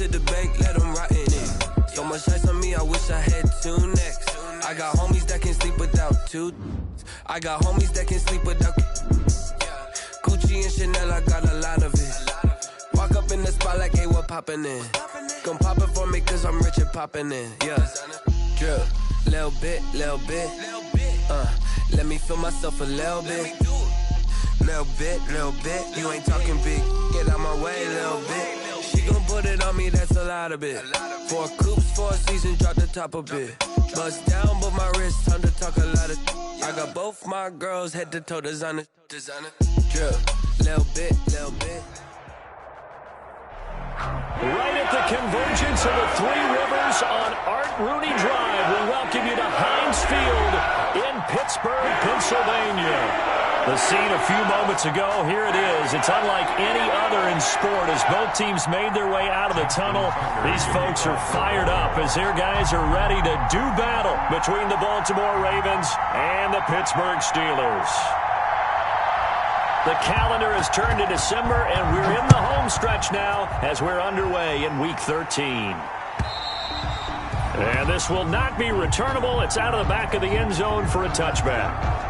to the bank, let them rot in it. So much ice on me, I wish I had two necks. I got homies that can sleep without two. I got homies that can sleep without Gucci and Chanel, I got a lot of it. Walk up in the spot like, hey, what poppin' in? Come pop it for me, cause I'm rich and poppin' in. Yeah, drip, little bit. Let me feel myself a little bit. Little bit. You ain't talking big. Get out my way, little bit. She gon' put it on me, that's a lot of it. 4 coops, 4 seasons, drop the top a bit. Bust down, but my wrist, time to talk a lot of. I got both my girls head to toe designer. Drip, little bit. Right at the convergence of the Three Rivers on Art Rooney Drive, we welcome you to Heinz Field in Pittsburgh, Pennsylvania. The scene a few moments ago, here it is. It's unlike any other in sport as both teams made their way out of the tunnel. These folks are fired up as their guys are ready to do battle between the Baltimore Ravens and the Pittsburgh Steelers. The calendar has turned to December, and we're in the home stretch now as we're underway in Week 13. And this will not be returnable. It's out of the back of the end zone for a touchback.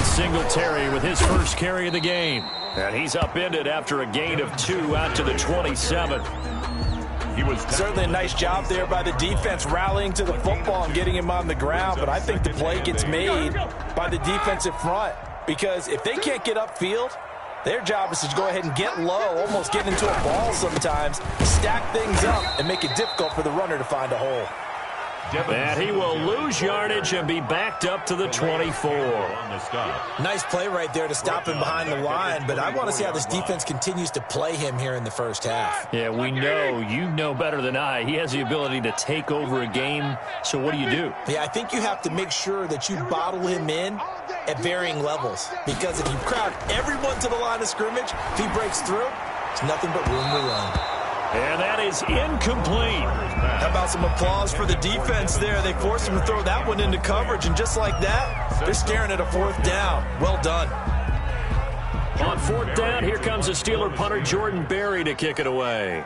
Singletary with his first carry of the game. And he's upended after a gain of 2 out to the 27. He was certainly a nice job there by the defense rallying to the football and getting him on the ground. But I think the play gets made by the defensive front because if they can't get upfield, their job is to go ahead and get low, almost get into a ball sometimes, stack things up, and make it difficult for the runner to find a hole. And he will lose yardage and be backed up to the 24. Nice play right there to stop him behind the line, but I want to see how this defense continues to play him here in the first half. Yeah, we know. You know better than I. He has the ability to take over a game, so what do you do? Yeah, I think you have to make sure that you bottle him in at varying levels, because if you crowd everyone to the line of scrimmage, if he breaks through, it's nothing but room to run. And that is incomplete. How about some applause for the defense there? They forced him to throw that one into coverage, and just like that, they're staring at a 4th down. Well done. On 4th down, here comes the Steeler punter Jordan Berry to kick it away.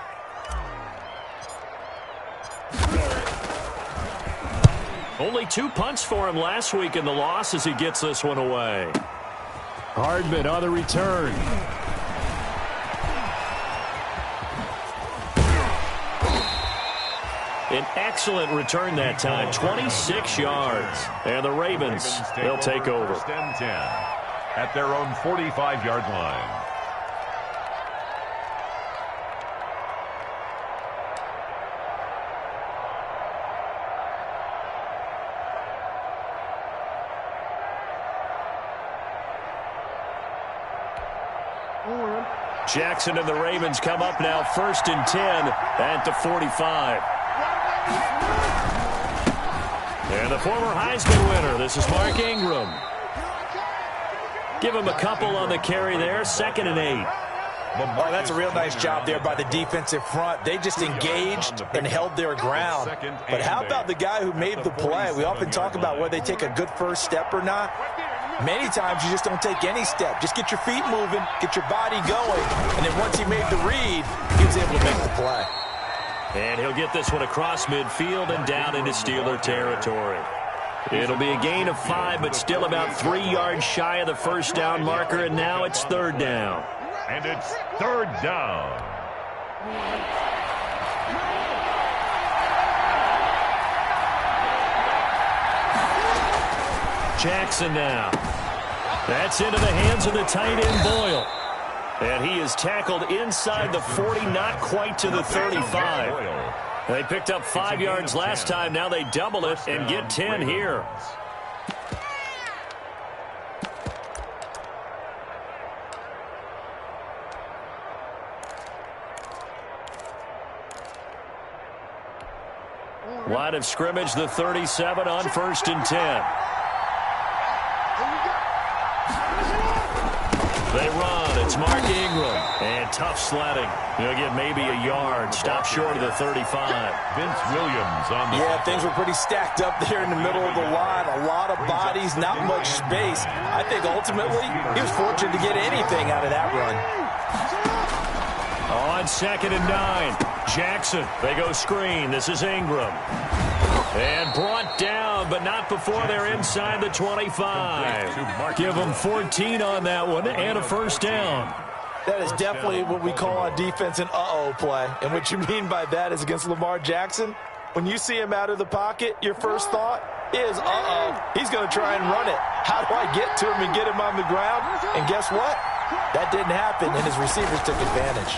Only 2 punts for him last week in the loss as he gets this one away. Hardman on the return. An excellent return that time, 26 yards. And the Ravens, they'll take over. 10 at their own 45-yard line. Jackson and the Ravens come up now 1st and 10 at the 45. And the former Heisman winner, this is Mark Ingram. Give him a couple on the carry there, 2nd and 8. Oh, that's a real nice job there by the defensive front. They just engaged and held their ground. But how about the guy who made the play? We often talk about whether they take a good first step or not. Many times you just don't take any step. Just get your feet moving, get your body going, and then once he made the read, he was able to make the play. And he'll get this one across midfield and down into Steeler territory. It'll be a gain of 5, but still about 3 yards shy of the first down marker, and now it's 3rd down. And it's 3rd down. Jackson now. That's into the hands of the tight end, Boyle. And he is tackled inside the 40, not quite to the 35. They picked up 5 yards last time. Now they double it and get 10 here. Line of scrimmage, the 37 on 1st and 10. They run. It's Mark Ingram. And tough sledding. He'll get maybe a yard. Stop short of the 35. Vince Williams on the... Yeah, things were pretty stacked up there in the middle of the line. A lot of bodies, not much space. I think ultimately he was fortunate to get anything out of that run. On 2nd and 9. Jackson, they go screen. This is Ingram. And brought down, but not before they're inside the 25. Give them 14 on that one and a first down. That is definitely what we call on defense an uh-oh play. And what you mean by that is against Lamar Jackson, when you see him out of the pocket, your first thought is, uh-oh, he's going to try and run it. How do I get to him and get him on the ground? And guess what? That didn't happen, and his receivers took advantage.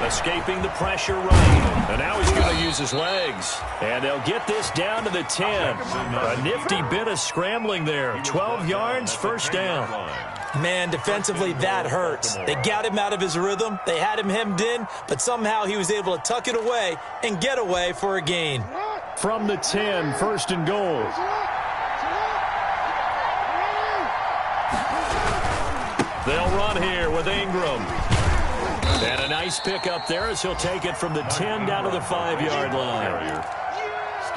Escaping the pressure right. And now he's going to use his legs. And they'll get this down to the 10. A nifty bit of scrambling there. 12 yards, first down. Man, defensively, that hurts. They got him out of his rhythm. They had him hemmed in, but somehow he was able to tuck it away and get away for a gain. From the 10, first and goal. They'll run here with Ingram. And a nice pick up there as he'll take it from the 10 down to the 5-yard line.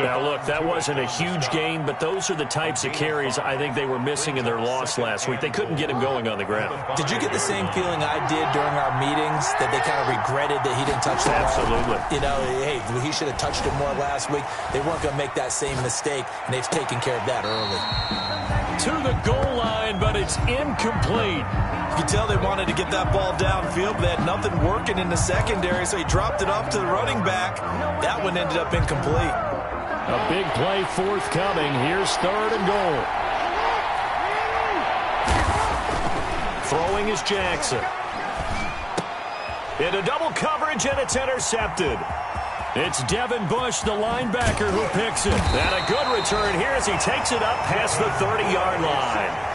Now, look, that wasn't a huge gain, but those are the types of carries I think they were missing in their loss last week. They couldn't get him going on the ground. Did you get the same feeling I did during our meetings, that they kind of regretted that he didn't touch the ball? Absolutely. You know, hey, he should have touched it more last week. They weren't going to make that same mistake, and they've taken care of that early. To the goal line, but it's incomplete. You can tell they wanted to get that ball downfield, but they had nothing working in the secondary, so he dropped it off to the running back. That one ended up incomplete. A big play forthcoming. Here's 3rd and goal. Throwing is Jackson. Into double coverage, and it's intercepted. It's Devin Bush, the linebacker, who picks it. And a good return here as he takes it up past the 30-yard line.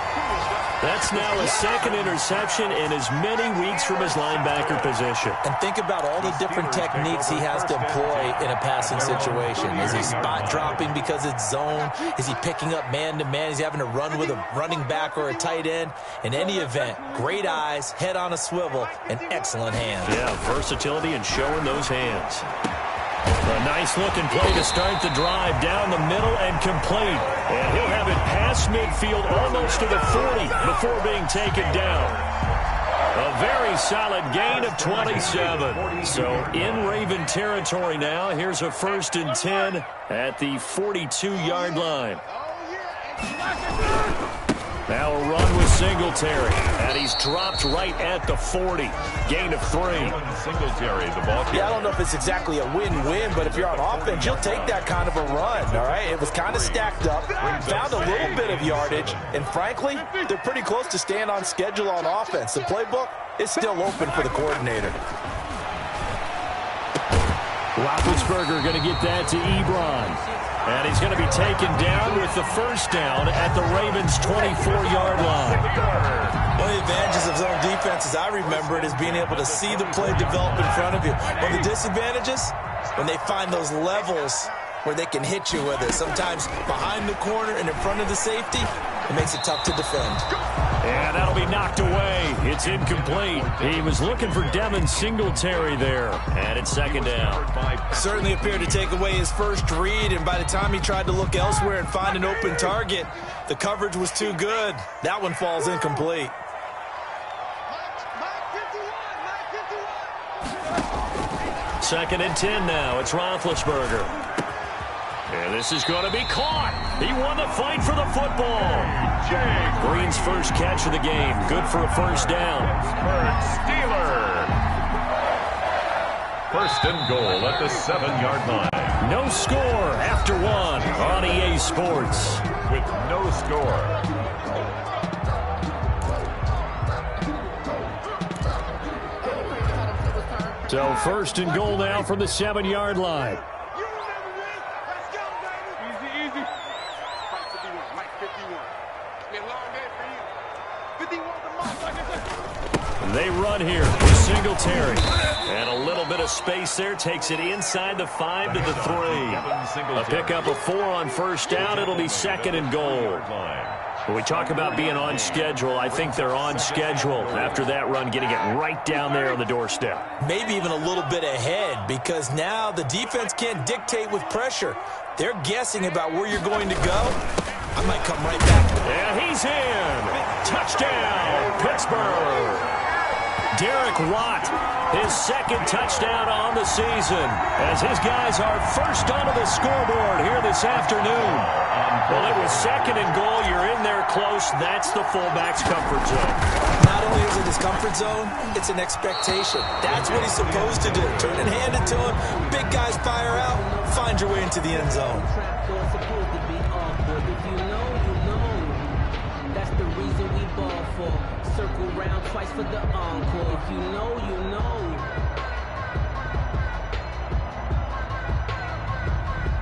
That's now a 2nd interception in as many weeks from his linebacker position. And think about all the different techniques he has to employ in a passing situation. Is he spot dropping because it's zone? Is he picking up man-to-man? Is he having to run with a running back or a tight end? In any event, great eyes, head on a swivel, and excellent hands. Yeah, versatility and showing those hands. A nice-looking play to start the drive down the middle and complete. And he'll have it past midfield almost to the 40 before being taken down. A very solid gain of 27. So in Raven territory now. Here's a 1st and 10 at the 42-yard line. Now a run with Singletary, and he's dropped right at the 40. Gain of 3. Singletary, the ball. Yeah, I don't know if it's exactly a win-win, but if you're on offense, you'll take that kind of a run, all right? It was kind of stacked up, found a little bit of yardage, and frankly, they're pretty close to staying on schedule on offense. The playbook is still open for the coordinator. Roethlisberger going to get that to Ebron. And he's going to be taken down with the first down at the Ravens' 24-yard line. One of the advantages of zone defense, as I remember it, is being able to see the play develop in front of you. One of the disadvantages, when they find those levels where they can hit you with it. Sometimes behind the corner and in front of the safety, it makes it tough to defend. And that'll be knocked away. It's incomplete. He was looking for Devin Singletary there. And it's 2nd down. Certainly appeared to take away his first read, and by the time he tried to look elsewhere and find an open target, the coverage was too good. That one falls incomplete. Second and 10 now. It's Roethlisberger. And this is going to be caught. He won the fight for the football. Green's first catch of the game. Good for a first down. Steeler. 1st and goal at the 7-yard line. No score after 1 on EA Sports. With no score. So 1st and goal now from the 7-yard line. They run here with Singletary. And a little bit of space there takes it inside the 5 to the 3. A pickup of 4 on first down. It'll be 2nd and goal. When we talk about being on schedule, I think they're on schedule after that run, getting it right down there on the doorstep. Maybe even a little bit ahead, because now the defense can't dictate with pressure. They're guessing about where you're going to go. I might come right back. And he's in. Touchdown, Pittsburgh. Derek Watt, his 2nd touchdown on the season, as his guys are first onto the scoreboard here this afternoon. Well, it was 2nd and goal. You're in there close. That's the fullback's comfort zone. Not only is it his comfort zone, it's an expectation. That's what he's supposed to do. Turn and hand it to him. Big guys fire out. Find your way into the end zone. That's the reason we ball for. Circle round twice for the encore. If you know, you know.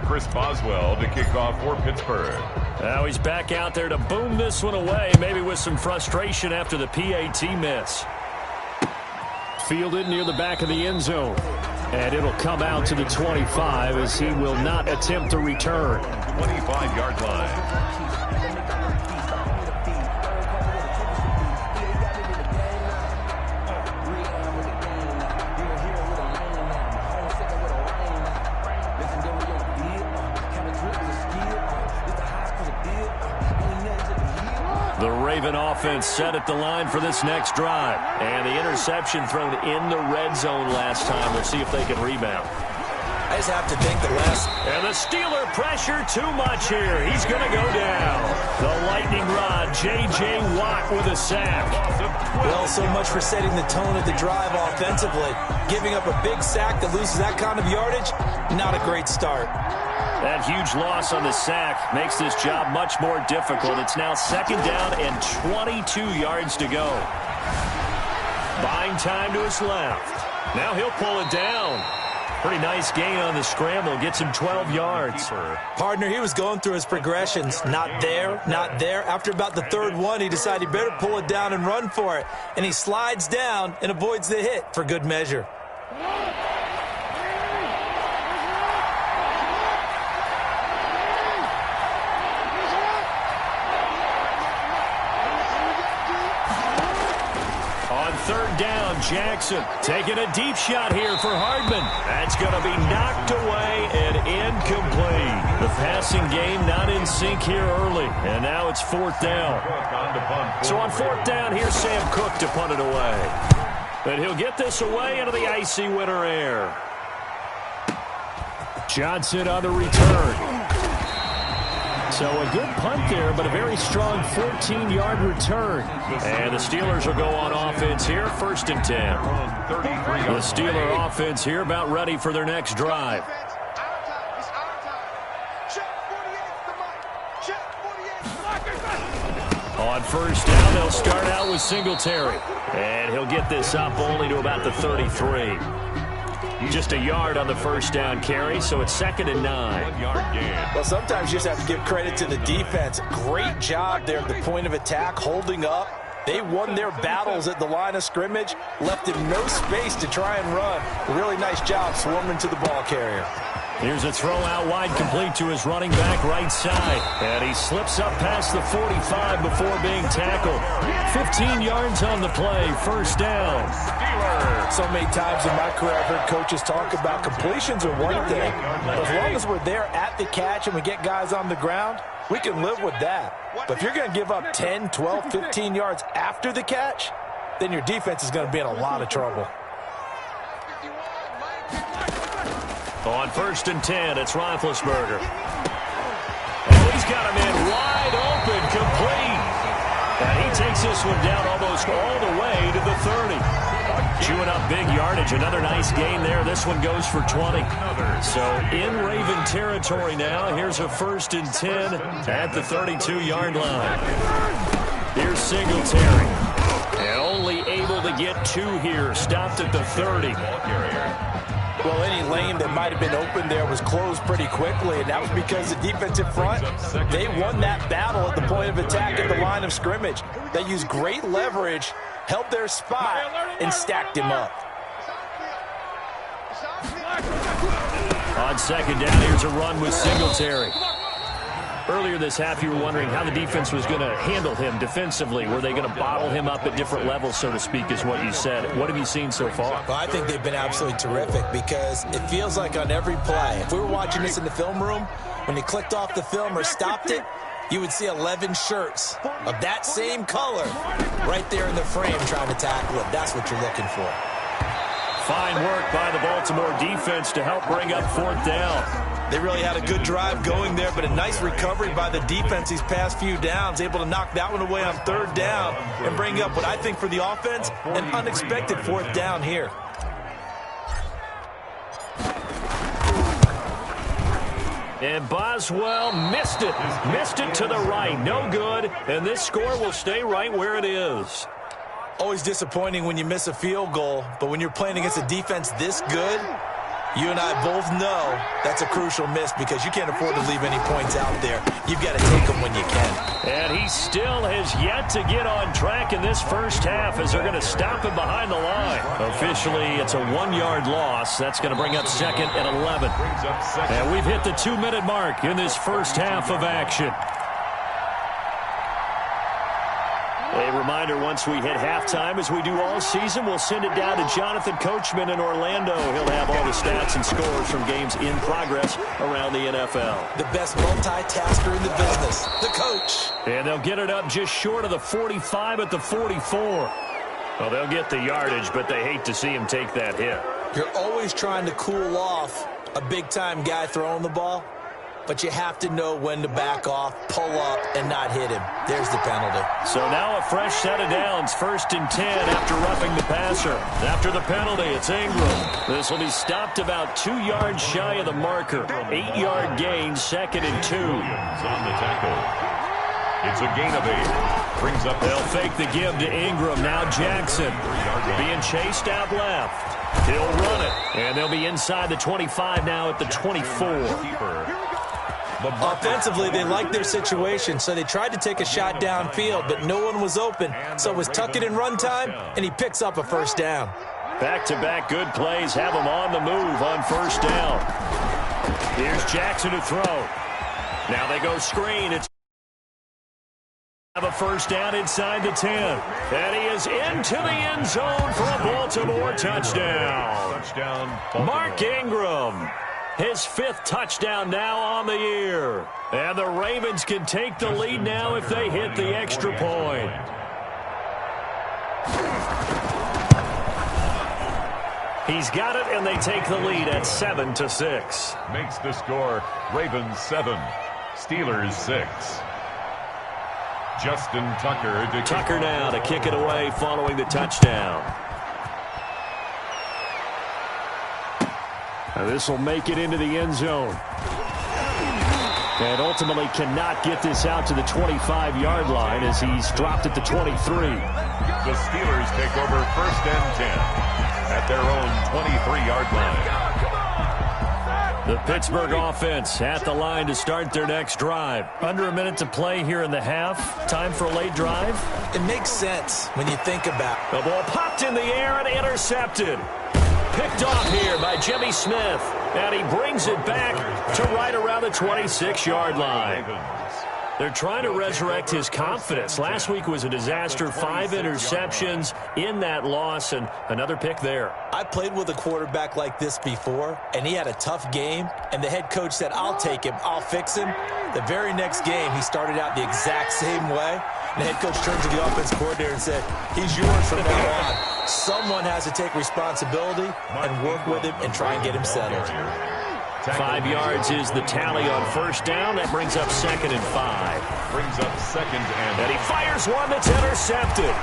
Chris Boswell to kick off for Pittsburgh. Now he's back out there to boom this one away, maybe with some frustration after the PAT miss. Fielded near the back of the end zone. And it'll come out to the 25 as he will not attempt to return. 25-yard line. The Raven offense set at the line for this next drive. And the interception thrown in the red zone last time. We'll see if they can rebound. I just have to think the last... And the Steeler pressure too much here. He's going to go down. The lightning rod, J.J. Watt with a sack. Well, so much for setting the tone of the drive offensively. Giving up a big sack that loses that kind of yardage, not a great start. That huge loss on the sack makes this job much more difficult. It's now 2nd down and 22 yards to go. Buying time to his left. Now he'll pull it down. Pretty nice gain on the scramble. Gets him 12 yards. Partner, he was going through his progressions. Not there, not there. After about the 3rd one, he decided he better pull it down and run for it. And he slides down and avoids the hit for good measure. On 3rd down, Jackson taking a deep shot here for Hardman. That's going to be knocked away and incomplete. The passing game not in sync here early, and now it's 4th down. So on 4th down, here's Sam Cook to punt it away. And he'll get this away into the icy winter air. Johnson on the return. So a good punt there, but a very strong 14-yard return. And the Steelers will go on offense here, 1st and 10. The Steeler offense here about ready for their next drive. On 1st down, they'll start out with Singletary. And he'll get this up only to about the 33. Just a yard on the 1st down carry, so it's 2nd and 9. Well, sometimes you just have to give credit to the defense. Great job there at the point of attack, holding up. They won their battles at the line of scrimmage, left him no space to try and run. Really nice job swarming to the ball carrier. Here's a throw out wide, complete to his running back right side. And he slips up past the 45 before being tackled. 15 yards on the play, 1st down. So many times in my career I've heard coaches talk about completions are one thing. As long as we're there at the catch and we get guys on the ground, we can live with that. But if you're going to give up 10, 12, 15 yards after the catch, then your defense is going to be in a lot of trouble. On 1st and 10, it's Roethlisberger. Oh, he's got him in wide open, complete. And he takes this one down almost all the way to the 30. Chewing up big yardage. Another nice gain there. This one goes for 20. So in Raven territory now. Here's a 1st and 10 at the 32-yard line. Here's Singletary. And only able to get 2 here. Stopped at the 30. Well, any lane that might have been open there was closed pretty quickly, and that was because the defensive front, they won that battle at the point of attack at the line of scrimmage. They used great leverage held their spot, and stacked him up. On second down, here's a run with Singletary. Earlier this half, you were wondering how the defense was going to handle him defensively. Were they going to bottle him up at different levels, so to speak, is what you said. What have you seen so far? Well, I think they've been absolutely terrific because it feels like on every play, if we were watching this in the film room, when he clicked off the film or stopped it, you would see 11 shirts of that same color right there in the frame trying to tackle it. That's what you're looking for. Fine work by the Baltimore defense to help bring up fourth down. They really had a good drive going there, but a nice recovery by the defense these past few downs, able to knock that one away on third down and bring up what I think for the offense, an unexpected fourth down here. And Boswell missed it. Missed it to the right. No good. And this score will stay right where it is. Always disappointing when you miss a field goal, but when you're playing against a defense this good, you and I both know that's a crucial miss because you can't afford to leave any points out there. You've got to take them when you can. And he still has yet to get on track in this first half as they're going to stop him behind the line. Officially, it's a 1-yard loss. That's going to bring up second and 11. And we've hit the 2-minute mark in this first half of action. A reminder, once we hit halftime, as we do all season, we'll send it down to Jonathan Coachman in Orlando. He'll have all the stats and scores from games in progress around the NFL. The best multitasker in the business, the coach. And they'll get it up just short of the 45 at the 44. Well, they'll get the yardage, but they hate to see him take that hit. You're always trying to cool off a big-time guy throwing the ball, but you have to know when to back off, pull up, and not hit him. There's the penalty. So now a fresh set of downs, 1st and 10 after roughing the passer. After the penalty, it's Ingram. This will be stopped about 2 yards shy of the marker. 8-yard gain, 2nd and 2. On the tackle. It's a gain of 8. Brings up. They'll fake the give to Ingram. Now Jackson being chased out left. He'll run it. And they'll be inside the 25 now at the 24. Offensively, they liked their situation, so they tried to take a shot downfield, but no one was open. So it was tuck it in run time, and he picks up a first down. Back-to-back good plays have him on the move on first down. Here's Jackson to throw. Now they go screen. It's have a first down inside the 10. And he is into the end zone for a Baltimore touchdown. Mark Ingram. His 5th touchdown now on the year. And the Ravens can take the lead now if they hit the extra point. He's got it, and they take the lead at 7-6. Makes the score Ravens 7, Steelers 6. Justin Tucker. Tucker now to kick it away following the touchdown. This will make it into the end zone. And ultimately cannot get this out to the 25-yard line as he's dropped at the 23. The Steelers take over 1st and 10 at their own 23-yard line. The Pittsburgh offense at the line to start their next drive. Under a minute to play here in the half. Time for a late drive. It makes sense when you think about it. The ball popped in the air and intercepted. Picked off here by Jimmy Smith. And he brings it back to right around the 26-yard line. They're trying to resurrect his confidence. Last week was a disaster. 5 interceptions in that loss and another pick there. I played with a quarterback like this before, and he had a tough game, and the head coach said, I'll take him, I'll fix him. The very next game, he started out the exact same way. And the head coach turned to the offense coordinator and said, he's yours from now on. Someone has to take responsibility and work with him and try and get him settled. 5 yards is the tally on first down. That brings up 2nd and 5. Brings up 2nd and he fires one that's intercepted.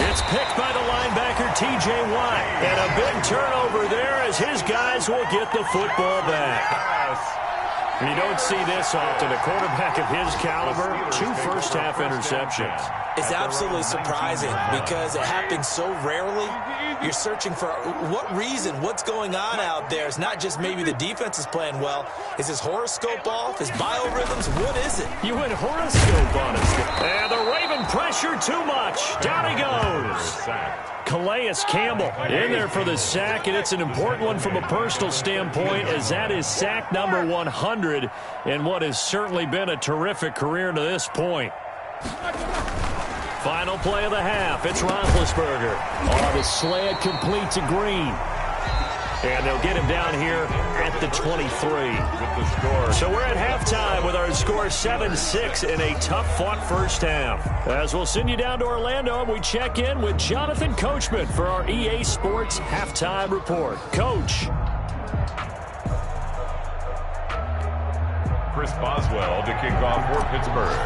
It's picked by the linebacker, T.J. Watt. And a big turnover there as his guys will get the football back. You don't see this often. A quarterback of his caliber, 2 first-half interceptions. is absolutely surprising because it happens so rarely. You're searching for what reason, what's going on out there. It's not just maybe the defense is playing well. Is his horoscope off? His biorhythms? What is it? You went horoscope on us. And the Raven pressure too much. Down he goes. Calais Campbell in there for the sack, and it's an important one from a personal standpoint, as that is sack number 100 in what has certainly been a terrific career to this point. Final play of the half. It's Roethlisberger. Oh, the slant complete to Green. And they'll get him down here at the 23. With the score. So we're at halftime with our score 7-6 in a tough-fought first half. As we'll send you down to Orlando, we check in with Jonathan Coachman for our EA Sports Halftime Report. Coach. Chris Boswell to kick off for Pittsburgh.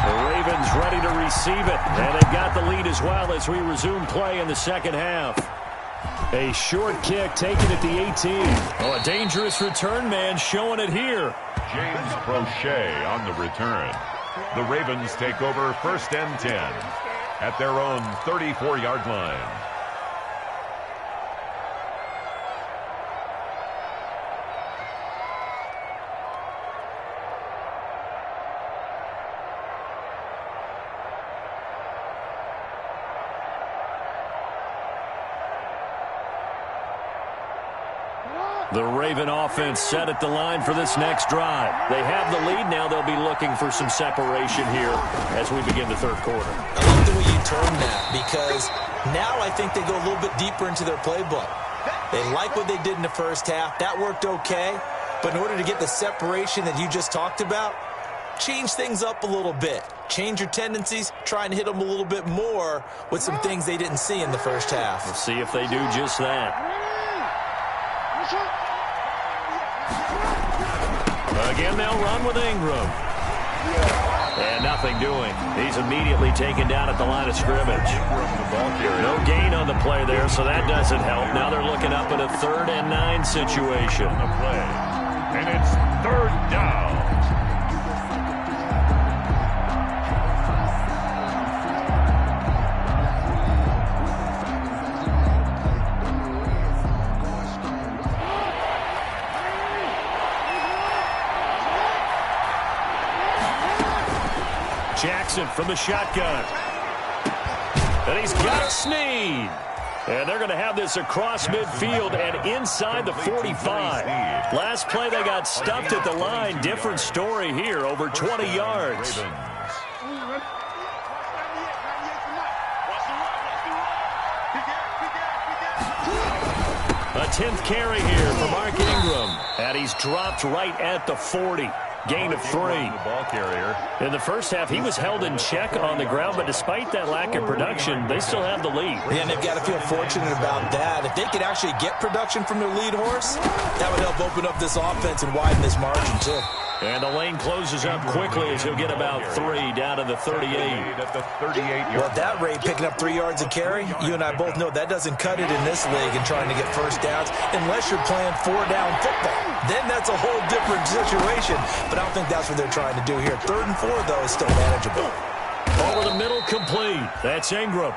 The Ravens ready to receive it, and they've got the lead as well as we resume play in the second half. A short kick taken at the 18. Oh, a dangerous return man showing it here. James Prochet on the return. The Ravens take over 1st and 10 at their own 34-yard line. The Raven offense set at the line for this next drive. They have the lead. Now they'll be looking for some separation here as we begin the third quarter. I love the way you term that, because now I think they go a little bit deeper into their playbook. They like what they did in the first half. That worked okay. But in order to get the separation that you just talked about, change things up a little bit. Change your tendencies. Try and hit them a little bit more with some things they didn't see in the first half. Let's see if they do just that. Again, they'll run with Ingram. And nothing doing. He's immediately taken down at the line of scrimmage. No gain on the play there, so that doesn't help. Now they're looking up at a 3rd and 9 situation. The play. And it's 3rd down. Jackson from the shotgun. And he's got Snead. And they're going to have this across midfield and inside the 45. Last play they got stuffed at the line. Different story here, over 20 yards. A 10th carry here for Mark Ingram. And he's dropped right at the 40. Gain of 3. In the first half, he was held in check on the ground, but despite that lack of production, they still have the lead. Yeah, and they've got to feel fortunate about that. If they could actually get production from their lead horse, that would help open up this offense and widen this margin, too. And the lane closes up quickly as he'll get about 3 down to the 38. At the 38-yard. Well, at that rate, picking up 3 yards a carry, you and I both know that doesn't cut it in this league and trying to get first downs unless you're playing 4-down football. Then that's a whole different situation. But I don't think that's what they're trying to do here. 3rd and 4, though, is still manageable. Over the middle, complete. That's Ingram.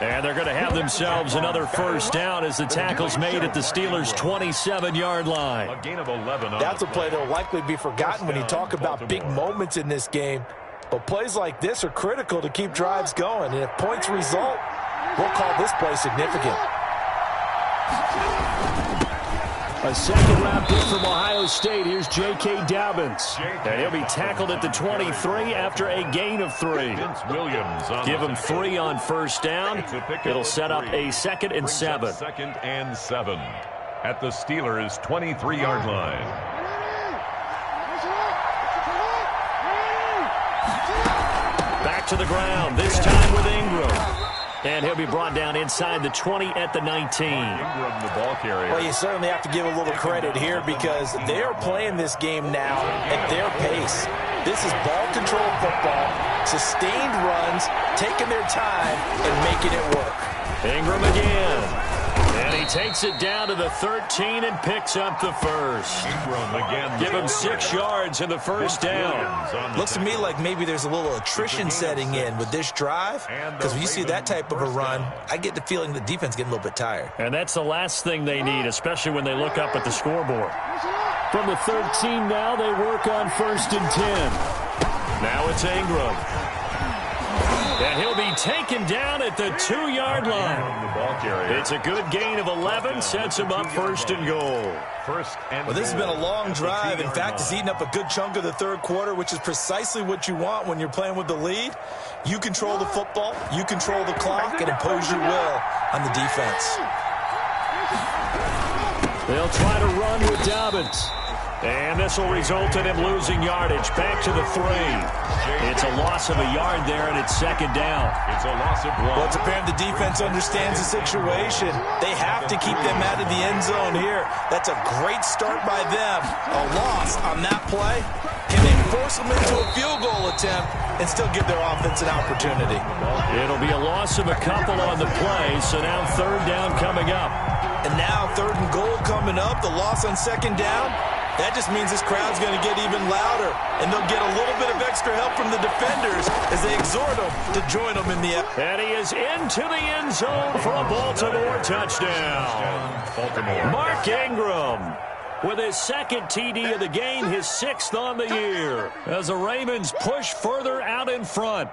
And they're going to have themselves another first down as the tackle's made at the Steelers' 27-yard line. A gain of 11. That's a play that will likely be forgotten when you talk about big moments in this game. But plays like this are critical to keep drives going. And if points result, we'll call this play significant. A second-round pick from Ohio State. Here's J.K. Dobbins. And he'll be tackled at the 23 after a gain of 3. Give him 3 on first down. It'll set up a 2nd and 7. 2nd and 7 at the Steelers' 23-yard line. Back to the ground, this time with Ingram. And he'll be brought down inside the 20 at the 19. Ingram, the ball carrier. Well, you certainly have to give a little credit here because they are playing this game now at their pace. This is ball control football, sustained runs, taking their time, and making it work. Ingram again. And he takes it down to the 13 and picks up the first. Give him 6 yards in the first down. Looks to me like maybe there's a little attrition setting in with this drive, because when you see that type of a run, I get the feeling the defense getting a little bit tired. And that's the last thing they need, especially when they look up at the scoreboard. From the 13 now, they work on 1st and 10. Now it's Ingram. And he'll be taken down at the 2-yard line. It's a good gain of 11, sets him up 1st and goal. Well, this has been a long drive. In fact, it's eaten up a good chunk of the third quarter, which is precisely what you want when you're playing with the lead. You control the football, you control the clock, and impose your will on the defense. They'll try to run with Dobbins. And this will result in him losing yardage. Back to the 3. It's a loss of a yard there, and it's 2nd down. It's a loss of 1. Well, it's apparent the defense understands the situation. They have to keep them out of the end zone here. That's a great start by them. A loss on that play. Can they force them into a field goal attempt and still give their offense an opportunity? It'll be a loss of a couple on the play, so now 3rd down coming up. And now 3rd and goal coming up. The loss on 2nd down. That just means this crowd's going to get even louder, and they'll get a little bit of extra help from the defenders as they exhort them to join them in the... And he is into the end zone for a Baltimore touchdown. Mark Ingram with his 2nd TD of the game, his 6th on the year, as the Ravens push further out in front.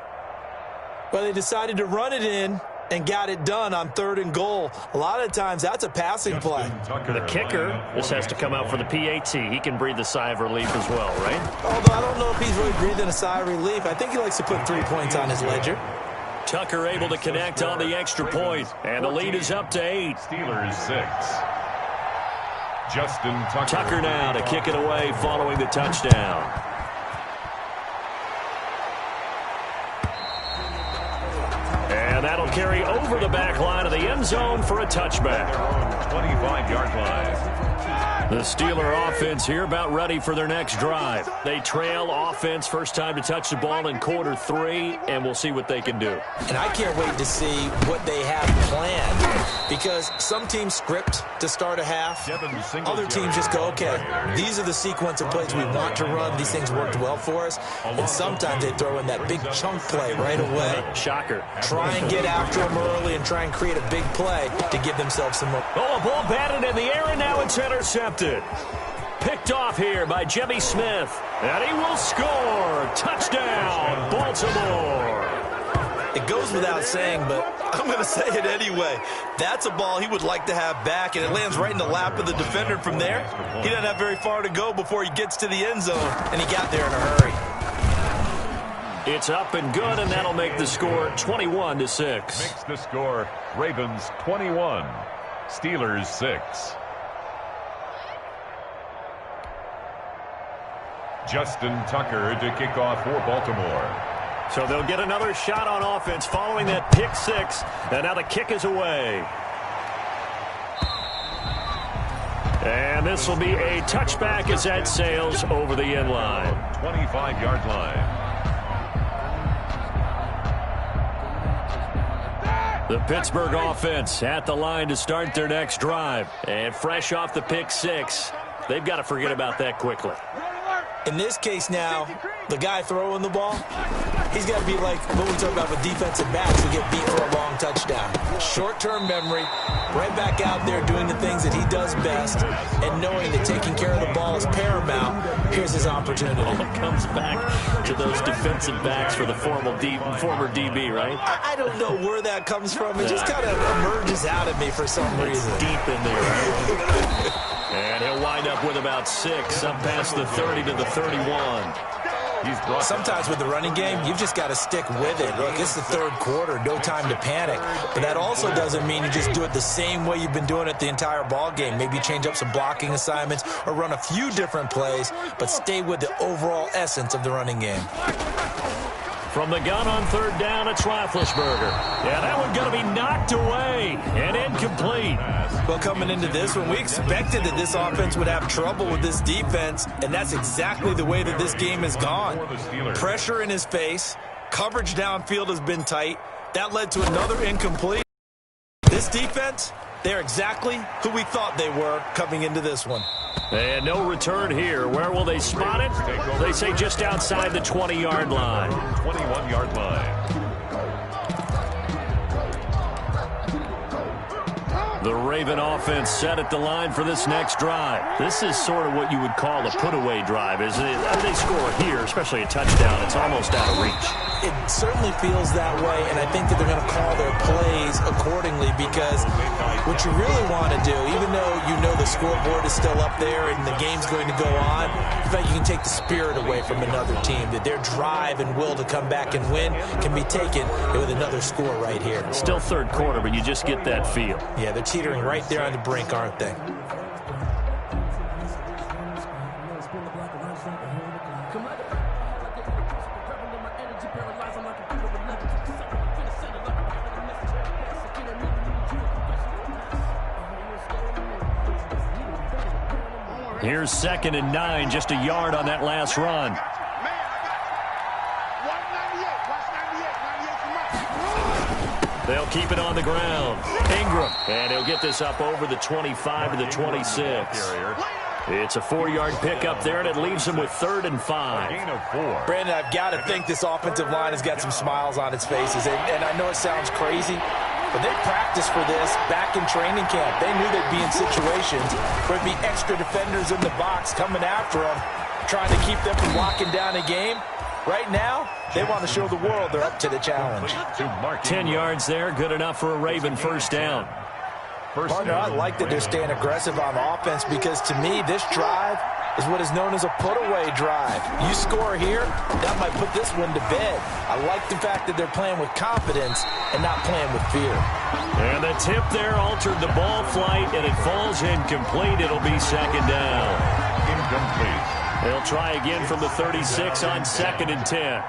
Well, they decided to run it in and got it done on 3rd and goal. A lot of times, that's a passing play. The kicker just has to come out for the PAT. He can breathe a sigh of relief as well, right? Although I don't know if he's really breathing a sigh of relief. I think he likes to put 3 points on his ledger. Tucker able to connect on the extra point, and the lead is up to 8. Steelers 6. Justin Tucker. Tucker now to kick it away following the touchdown. And that'll carry over the back line of the end zone for a touchback. 25-yard line. The Steeler offense here about ready for their next drive. They trail offense, first time to touch the ball in quarter 3, and we'll see what they can do. And I can't wait to see what they have planned, because some teams script to start a half. Other teams just go, okay, these are the sequence of plays we want to run. These things worked well for us. And sometimes they throw in that big chunk play right away. Shocker. Try and get after them early and try and create a big play to give themselves some more. Oh, a ball batted in the air, and now it's intercepted. Picked off here by Jimmy Smith. And he will score. Touchdown, Baltimore. It goes without saying, but I'm going to say it anyway. That's a ball he would like to have back, and it lands right in the lap of the defender from there. He doesn't have very far to go before he gets to the end zone, and he got there in a hurry. It's up and good, and that'll make the score 21-6. Makes the score Ravens 21, Steelers 6. Justin Tucker to kick off for Baltimore. So they'll get another shot on offense following that pick 6, and now the kick is away. And this will be a touchback as that sails over the end line. 25-yard line. The Pittsburgh offense at the line to start their next drive. And fresh off the pick 6, they've got to forget about that quickly. In this case now, the guy throwing the ball, he's got to be like what we talk about with defensive backs who get beat for a long touchdown. Short-term memory, right back out there doing the things that he does best, and knowing that taking care of the ball is paramount. Here's his opportunity. All comes back to those defensive backs for the former DB, right? I don't know where that comes from. It just kind of emerges out of me for some reason. Deep in there, right? And he'll wind up with about 6, up past the 30 to the 31. Sometimes with the running game, you've just got to stick with it. Look, it's the third quarter, no time to panic. But that also doesn't mean you just do it the same way you've been doing it the entire ball game. Maybe change up some blocking assignments or run a few different plays, but stay with the overall essence of the running game. From the gun on 3rd down, it's Roethlisberger. Yeah, that one's going to be knocked away and incomplete. Well, coming into this one, we expected that this offense would have trouble with this defense, and that's exactly the way that this game has gone. Pressure in his face, coverage downfield has been tight. That led to another incomplete. This defense, They're exactly who we thought they were coming into this one. And no return here. Where will they spot it? They say just outside the 20-yard line. 21-yard line. The Raven offense set at the line for this next drive. This is sort of what you would call a put-away drive, isn't it? They score here, especially a touchdown. It's almost out of reach. It certainly feels that way, and I think that they're going to call their plays accordingly, because what you really want to do, even though you know the scoreboard is still up there and the game's going to go on, in fact, you can take the spirit away from another team, that their drive and will to come back and win can be taken with another score right here. Still third quarter, but you just get that feel. Yeah, they're teetering right there on the brink, aren't they? Here's 2nd and 9, just a yard on that last run. They'll keep it on the ground. Ingram, and he'll get this up over the 25 to the 26. It's a 4-yard pickup there, and it leaves him with 3rd and 5. Gain of 4. Brandon, I've got to think this offensive line has got some smiles on its faces, and I know it sounds crazy, but they practiced for this back in training camp. They knew they'd be in situations where it'd be extra defenders in the box coming after them, trying to keep them from locking down a game. Right now, they want to show the world they're up to the challenge. 10 yards there, good enough for a Raven first down. Partner, I like that they're staying aggressive on offense, because to me, this drive is what is known as a put-away drive. You score here, that might put this one to bed. I like the fact that they're playing with confidence and not playing with fear. And the tip there altered the ball flight, and it falls incomplete. It'll be 2nd down. Incomplete. They'll try again from the 36 on 2nd and 10.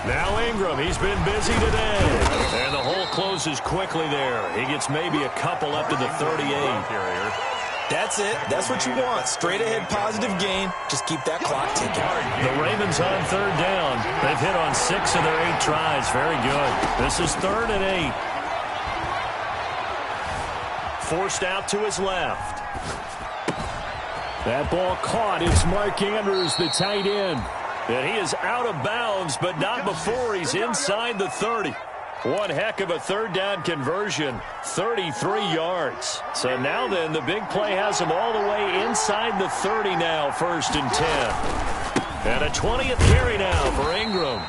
Now Ingram, he's been busy today. And the hole closes quickly there. He gets maybe a couple up to the 38. That's it. That's what you want. Straight ahead positive gain. Just keep that clock ticking. The Ravens on 3rd down. They've hit on 6 of their 8 tries. Very good. This is 3rd and 8. Forced out to his left. That ball caught. It's Mark Andrews, the tight end. And he is out of bounds, but not before he's inside the 30. One heck of a 3rd down conversion, 33 yards. So now then, the big play has him all the way inside the 30 now, 1st and 10. And a 20th carry now for Ingram.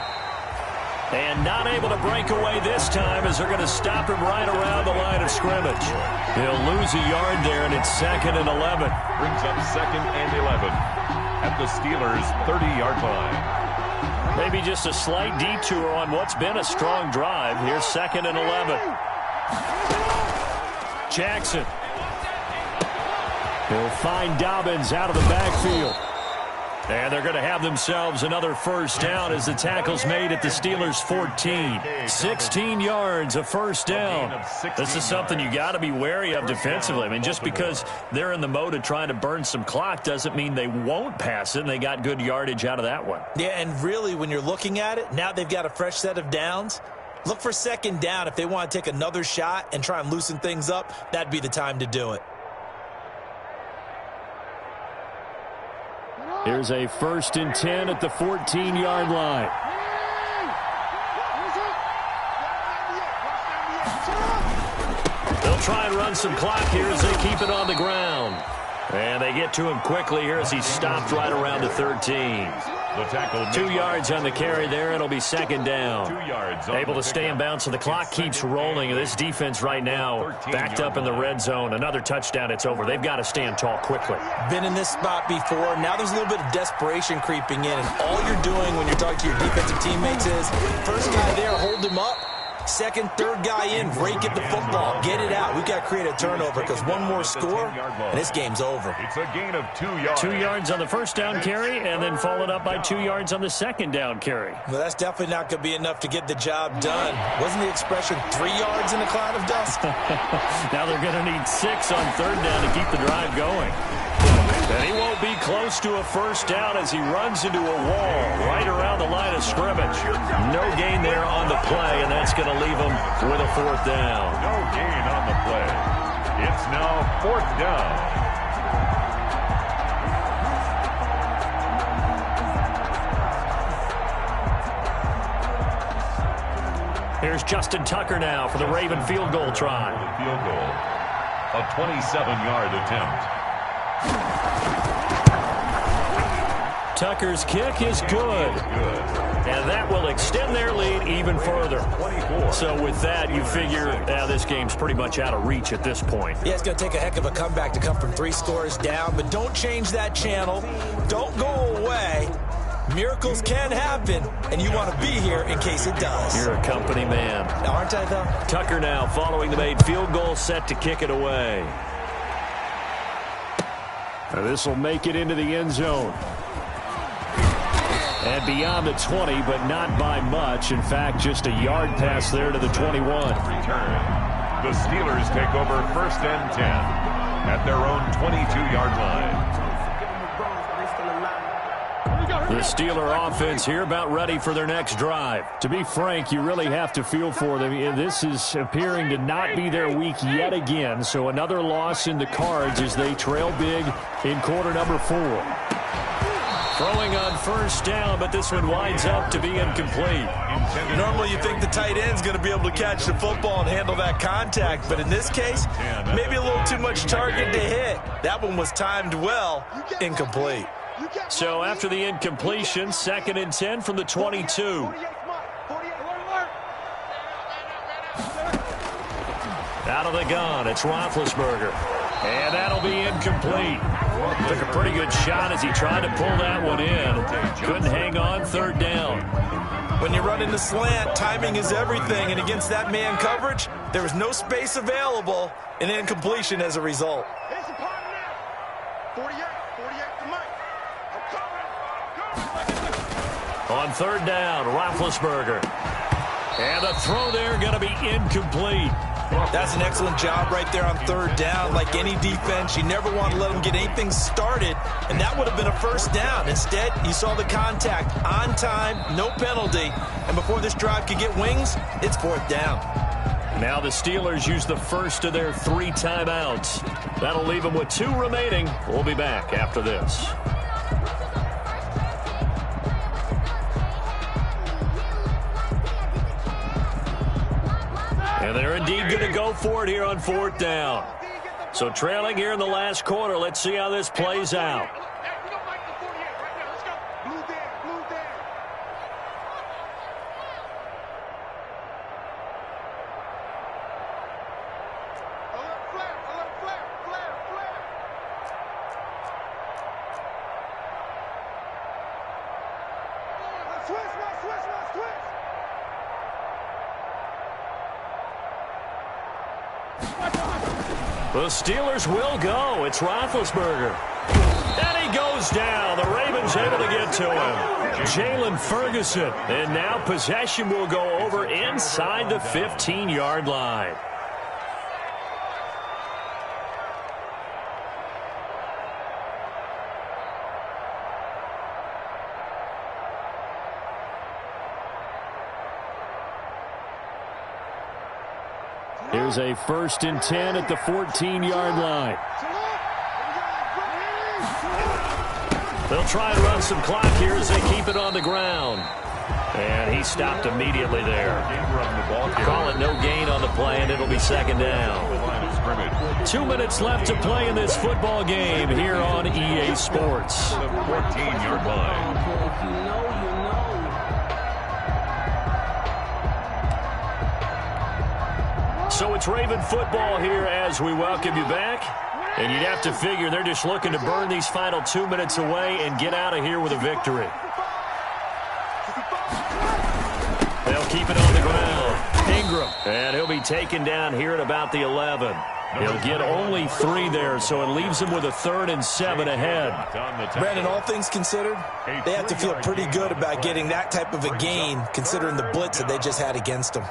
And not able to break away this time, as they're going to stop him right around the line of scrimmage. He'll lose a yard there, and it's 2nd and 11. Brings up 2nd and 11 at the Steelers' 30-yard line. Maybe just a slight detour on what's been a strong drive. Here's 2nd and 11. Jackson. He'll find Dobbins out of the backfield. And they're going to have themselves another 1st down as the tackle's made at the Steelers' 14. 16 yards, a 1st down. This is something you got to be wary of defensively. I mean, just because they're in the mode of trying to burn some clock doesn't mean they won't pass it, and they got good yardage out of that one. Yeah, and really, when you're looking at it, now they've got a fresh set of downs. Look for 2nd down. If they want to take another shot and try and loosen things up, that'd be the time to do it. Here's a 1st and 10 at the 14-yard line. They'll try and run some clock here as they keep it on the ground. And they get to him quickly here as he stopped right around the 13. The tackle 2 yards on the carry there. It'll be 2nd down. 2 yards. Able to stay in bounds, so the clock keeps rolling. And this defense right now backed up in the red zone. Another touchdown, it's over. They've got to stand tall quickly. Been in this spot before. Now there's a little bit of desperation creeping in. And all you're doing when you're talking to your defensive teammates is, first guy there, hold him up. 2nd, 3rd guy in, rake at the football. Get it out. We've got to create a turnover, because one more score, and this game's over. It's a gain of 2 yards. 2 yards on the 1st down carry, and then followed up by 2 yards on the 2nd down carry. Well, that's definitely not going to be enough to get the job done. Wasn't the expression 3 yards in a cloud of dust? Now they're going to need 6 on 3rd down to keep the drive going. And he won't be close to a 1st down as he runs into a wall right around the line of scrimmage. No gain there on the play, and that's going to that'll leave them with a 4th down. No gain on the play. It's now 4th down. Here's Justin Tucker now for the Raven field goal try. Field goal. A 27-yard attempt. Tucker's kick is good. And that will extend their lead even further. 24. So with that, you figure this game's pretty much out of reach at this point. Yeah, it's going to take a heck of a comeback to come from 3 scores down, but don't change that channel. Don't go away. Miracles can happen, and you want to be here in case it does. You're a company man. Aren't I, though? Tucker now following the made field goal, set to kick it away. This will make it into the end zone. And beyond the 20, but not by much. In fact, just a yard pass there to the 21. Return. The Steelers take over 1st and 10 at their own 22-yard line. The Steeler offense here about ready for their next drive. To be frank, you really have to feel for them. This is appearing to not be their week yet again. So another loss in the cards as they trail big in quarter number 4. Throwing on 1st down, but this one winds up to be incomplete. Normally you think the tight end's going to be able to catch the football and handle that contact, but in this case, maybe a little too much target to hit. That one was timed well, incomplete. So after the incompletion, 2nd and 10 from the 22. Out of the gun, it's Roethlisberger. And that'll be incomplete. Took a pretty good shot as he tried to pull that one in. Couldn't hang on, 3rd down. When you run in the slant, timing is everything, and against that man coverage, there was no space available, and incompletion as a result. On 3rd down, Roethlisberger. And the throw there going to be incomplete. That's an excellent job right there on 3rd down. Like any defense, you never want to let them get anything started, and that would have been a 1st down. Instead, you saw the contact on time, no penalty, and before this drive could get wings, it's 4th down. Now the Steelers use the first of their 3 timeouts. That'll leave them with 2 remaining. We'll be back after this. And they're indeed going to go for it here on 4th down. So trailing here in the last quarter, let's see how this plays out. The Steelers will go. It's Roethlisberger. And he goes down. The Ravens able to get to him. Jalen Ferguson. And now possession will go over inside the 15-yard line. Here's a 1st and 10 at the 14-yard line. They'll try and run some clock here as they keep it on the ground. And he stopped immediately there. Call it no gain on the play, and it'll be 2nd down. 2 minutes left to play in this football game here on EA Sports. 14-yard line. So it's Raven football here as we welcome you back. And you'd have to figure they're just looking to burn these final 2 minutes away and get out of here with a victory. They'll keep it on the ground. Ingram. And he'll be taken down here at about the 11. He'll get only 3 there, so it leaves him with a 3rd and 7 ahead. Brandon, all things considered, they have to feel pretty good about getting that type of a gain, considering the blitz that they just had against them.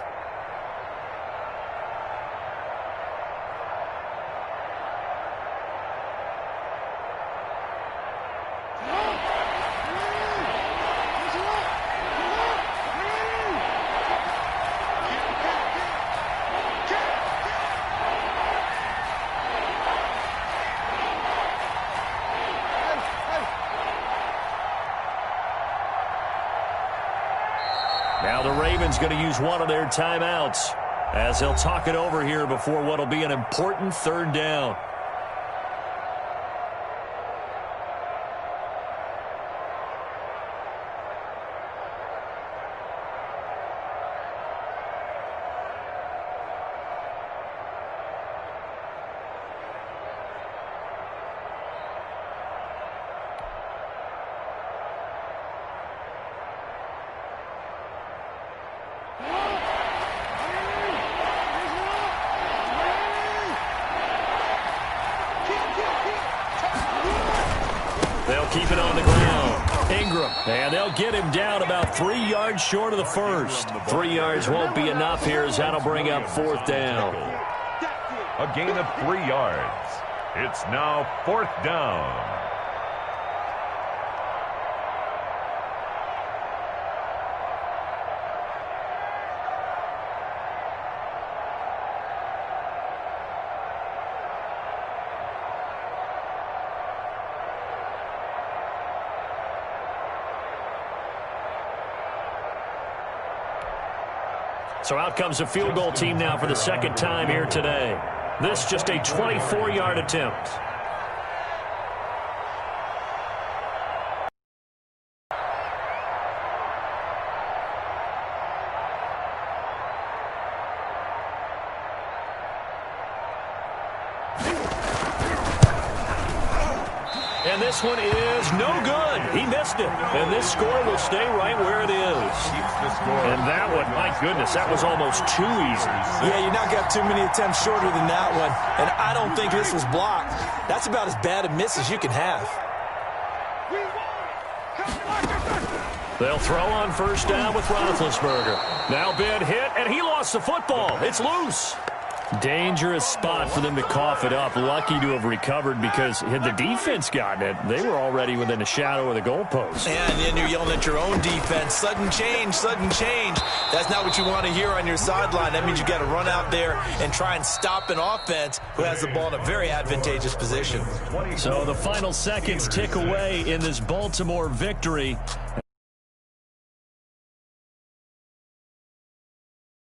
Ravens going to use one of their timeouts as they'll talk it over here before what will be an important third down. They'll keep it on the ground. Ingram, and they'll get him down about 3 yards short of the first. 3 yards won't be enough here as that'll bring up fourth down. A gain of 3 yards. It's now fourth down. So out comes the field goal team now for the second time here today. This just a 24-yard attempt. And this one is no good. He missed it. And this score will stay right where it is. And that one, my goodness, that was almost too easy. Yeah, you're not going to have too many attempts shorter than that one. And I don't think this was blocked. That's about as bad a miss as you can have. They'll throw on first down with Roethlisberger. Now big hit, and he lost the football. It's loose. Dangerous spot for them to cough it up. Lucky to have recovered because had the defense gotten it, they were already within a shadow of the goalpost. Yeah, and then you're yelling at your own defense. Sudden change, sudden change. That's not what you want to hear on your sideline. That means you got to run out there and try and stop an offense who has the ball in a very advantageous position. So the final seconds tick away in this Baltimore victory.